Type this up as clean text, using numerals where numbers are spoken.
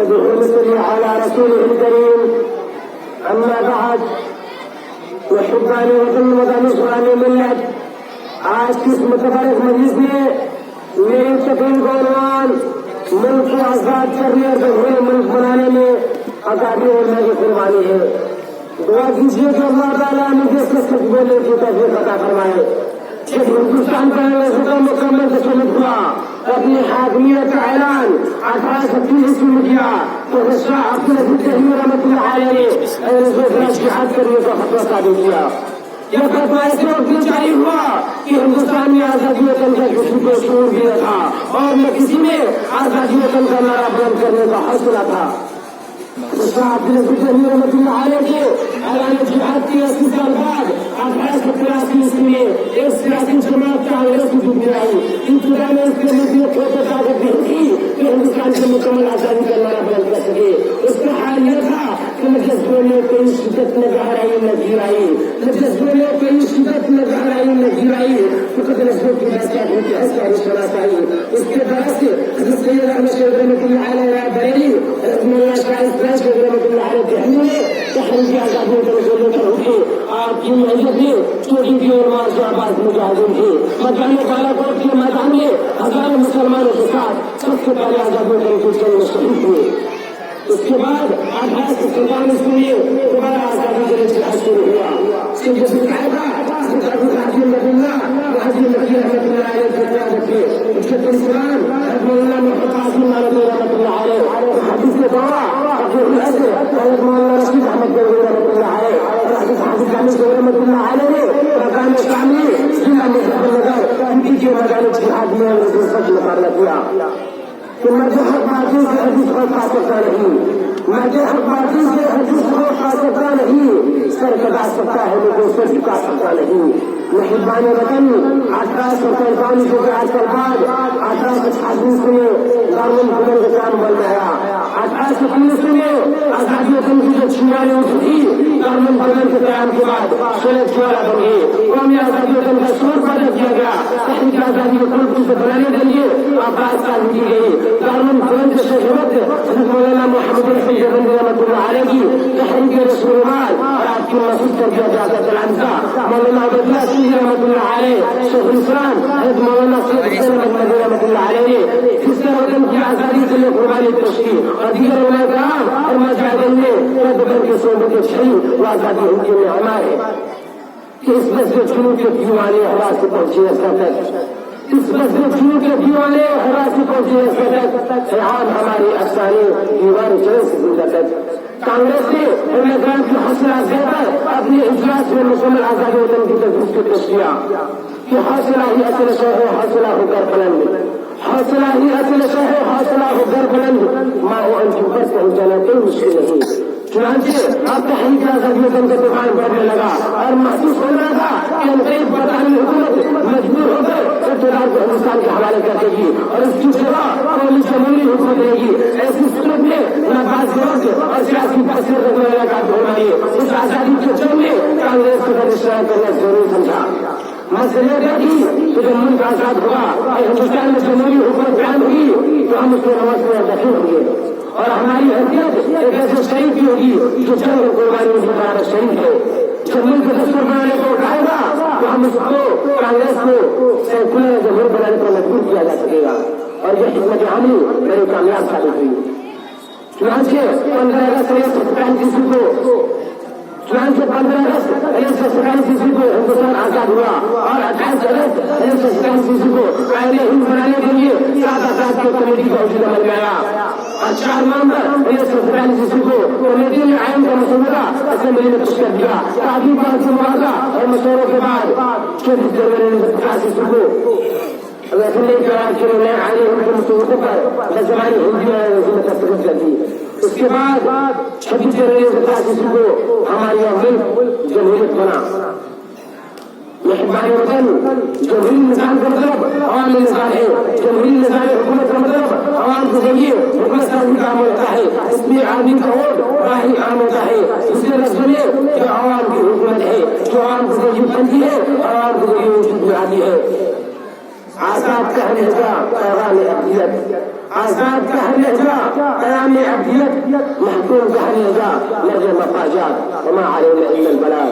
نحمده ونصلي على رسوله الكريم. أما بعد وحبان وطن ونصران ملت. آج کی اس متبارک مجلس میں میری تقریر کا عنوان ملک کو آزاد کرنے اور جمہوری ملک بنانے میں آزادی اور کی قربانی ہے. دعا کیجیے کہ اللہ تعالیٰ مجھے سچ بولنے کی توفیق عطا فرمائے. جب ہندوستان کا حکم مکمل تسلط ہوا اپنی حاکمیت کا اعلان 1830 میں کیا تو شاہ عبدالعزیز دہلوی رحمۃ اللہ علیہ نے جہاد کرنے کا فتویٰ صادر کیا. یہ فتویٰ اس وقت جاری ہوا کہ ہندوستان میں آزادی وطن کا کسی کو شعور دیا تھا اور نہ کسی میں آزادی وطن کا نعرہ بلند کرنے کا حوصلہ تھا. شاہ عبدالعزیز دہلوی رحمۃ اللہ علیہ کے اعلان جہاد کے 80 سال بعد 1883 میں ایک سیاسی جماعت کانگریس کی ڈوبی آئی. ابتدا میں اس کے مدعے چھوٹے طاقت نہیں تھی کہ ہندوستان کی مکمل آزادی کا نعرہ بلند کر سکے. اس کا حال یہ تھا کہ نہ جذبوں میں کوئی شدت نظر آئی نہ گرائی، نہ جذبوں میں کوئی شدت نظر آئی نہ گرائی، فقط نسبوں کی بحثیات ہوتی ہے ساری شناسائی. اس کے برعکس حضرت سید احمد شیخ رحمۃ اللہ علیہ بریلی، رحمۃ اللہ شاہ اسلام شیخ رحمۃ اللہ علیہ دہلی نے تحریک آزادی کو لے کر اٹھے. آپ کی محنت میں چوٹی کی اور مار سے آباد مجاہدین تھے. میدان بالا کوٹ کے میدان میں ہزاروں مسلمانوں کے ساتھ سب سے پہلے آزادی کو میں شہید ہوئے. اس کے بعد 1847 میں دوبارہ آزادی کے لیے جہاد شروع ہوا. مقابلہ کیا کہ میں جو حق بازی سے حدیث کو کھا سکتا نہیں، میں جو حق بازی سے حدیث کو کھا سکتا نہیں، سر کٹا سکتا ہے لیکن سر جھکا سکتا نہیں. محبان وطن 1847 کے آج کل بعد 1836 میں دارالحکومت کا کام بن گیا. 1819 میں آزادی وطن کی جو چنگاریاں اٹھی تھی دارالحکومت کے قیام کے بعد سولہ چوڑا بن گئی. قومی آزادی وطن کا شور پیدا کیا گیا. تحریک آزادی کو ترقی سے بنانے کے لیے آواز تعلیم دی گئی. دارالحکومت کے شیخ حضرت مولانا محمد رفیع جبندی رحمۃ اللہ علیہ کی تحریک رسول مال اور آپ کی مسعود کر دیا جاتا تلانزہ مولانا عبداللہ سیدی رحمۃ اللہ علیہ، شیخ الاسلام حضرت مولانا سید حسین احمد رحمۃ اللہ علیہ نے جس طرح وطن کی آزادی کے لیے قربانی پیش کی اور دیگر علماء کرام اور مجاہدین نے رد کر کے صحبت چھڑی وہ آزادی ان کے لیے ہمارے کہ اس بس کے چنو کے دیوانے ہوا سے پہنچے اس تک، اس بس کے چنو کے دیوانے ہوا سے پہنچے اس تک شہاد ہماری افسانے دیوار چلے سے زندہ تک. کانگریس نے امریکان کی حوصلہ دے کر اپنے اجلاس میں مکمل آزادی وطن کی تجویز کو پیش کیا کہ حوصلہ ہی اصل شہ ہے، حوصلہ ہو کر بلند، حوصلہ ہی اصل شہ ہے، حوصلہ ہو کر بلند، ماں وہ ان کی اوپر پہنچانا کوئی مشکل نہیں. چنانچہ اب تحریک آزادی وطن کا طوفان بڑھنے لگا اور محسوس ہو رہا تھا کہ انگریز برطانوی حکومت مجبور ہو کر اقتدار کو ہندوستان کے حوالے کر دے گی اور اس کی جگہ قومی جمہوری حکومت رہے گی. ایسی صورت میں نہ باز اور سیاسی بحثیت رکھنے والا کام ہو رہی ہے. اس آزادی کے جنگ میں کانگریس کو اشتراک کرنا ضروری سمجھا. مسئلے یہ تھی کہ جب ملک آزاد ہوا اور ہندوستان میں جمہوری حکومت قائم ہوگی تو ہم اس کے نماز میں داخل ہوں گے اور ہماری حیثیت ایک ایسے شریف کی ہوگی جو جنگ اور قربانی میں ہمارا شریف ہے. جب ملک دستور بنانے کو اٹھائے گا تو ہم اس کو کانگریس کو سیکولر جمہور بنانے پر مجبور کیا جا سکے گا اور یہ حکمت عملی بڑی کامیاب ثابت ہوئی. چنانچہ 15 اگست 1947 کو ہندوستان آزاد ہوا اور 28 اگست 1947 کو آئین ہند بنانے کے لیے 7 افراد کی کمیٹی کا وجود عمل میں آیا اور 4 نومبر 1947 کو کمیٹی نے آئین کا مسودہ اسمبلی میں پیش کر دیا. تعلیم بات سے موازنہ اور مشوروں کے بعد 24 جنوری 1985 کو اسمبلی کے نئے آئین ہند کے مسودے پر زبانی ہندی میں دستخط کر دی. اس کے بعد 26 جنوری 1985 کو ہماری ملک جمہوریت بنا. محبان وطن جمہوری نظام کا مطلب عوامی نظام ہے. جمہوری نظام حکومت کا مطلب عوام کے ذریعے حکومت سازی کا عمل ہوتا ہے. اس میں آدمی کا ووٹ راہی عام ہوتا ہے. دوسرے لفظوں میں جو عوام کی حکومت ہے جو عوام کے ذریعے بنتی ہے عوام کے ذریعے وجود میں آتی ہے. آزاد کا لہجہ پیغام ابدیت، آزاد کا لہجہ پیغام ابدیت. محكوم جهنم مرجع مفاجات وما علينا إلا البلاغ.